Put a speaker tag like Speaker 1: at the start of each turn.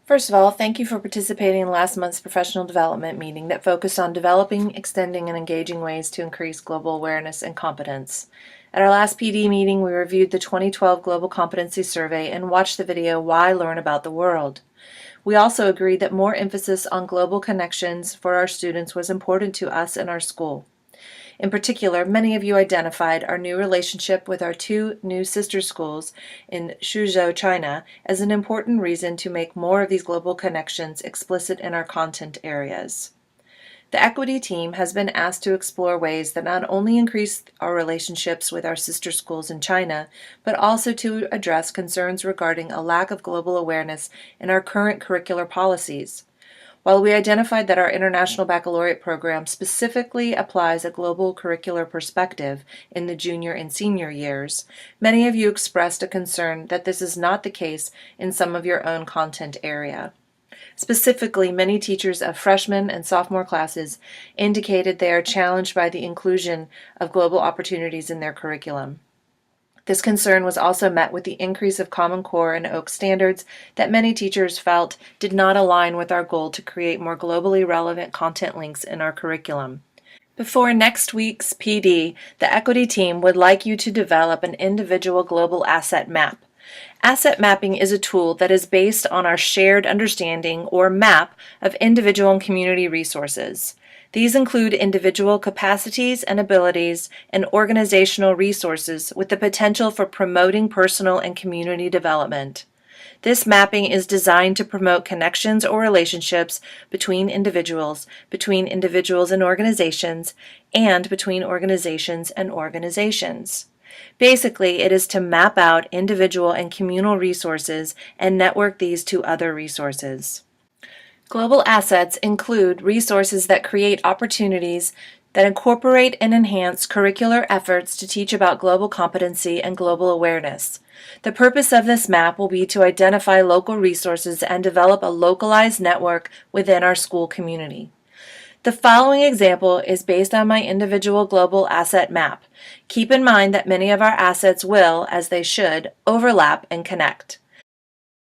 Speaker 1: First of all, thank you for participating in last month's professional development meeting that focused on developing, extending, and engaging ways to increase global awareness and competence. At our last PD meeting, we reviewed the 2012 Global Competency Survey and watched the video Why Learn About the World. We also agreed that more emphasis on global connections for our students was important to us and our school. In particular, many of you identified our new relationship with our two new sister schools in Suzhou, China, as an important reason to make more of these global connections explicit in our content areas. The equity team has been asked to explore ways that not only increase our relationships with our sister schools in China, but also to address concerns regarding a lack of global awareness in our current curricular policies. While we identified that our International Baccalaureate program specifically applies a global curricular perspective in the junior and senior years, many of you expressed a concern that this is not the case in some of your own content area. Specifically, many teachers of freshman and sophomore classes indicated they are challenged by the inclusion of global opportunities in their curriculum. This concern was also met with the increase of Common Core and OAK standards that many teachers felt did not align with our goal to create more globally relevant content links in our curriculum. Before next week's PD, the equity team would like you to develop an individual global asset map. Asset mapping is a tool that is based on our shared understanding or map of individual and community resources. These include individual capacities and abilities and organizational resources with the potential for promoting personal and community development. This mapping is designed to promote connections or relationships between individuals and organizations, and between organizations and organizations. Basically, it is to map out individual and communal resources and network these to other resources. Global assets include resources that create opportunities that incorporate and enhance curricular efforts to teach about global competency and global awareness. The purpose of this map will be to identify local resources and develop a localized network within our school community. The following example is based on my individual global asset map. Keep in mind that many of our assets will, as they should, overlap and connect.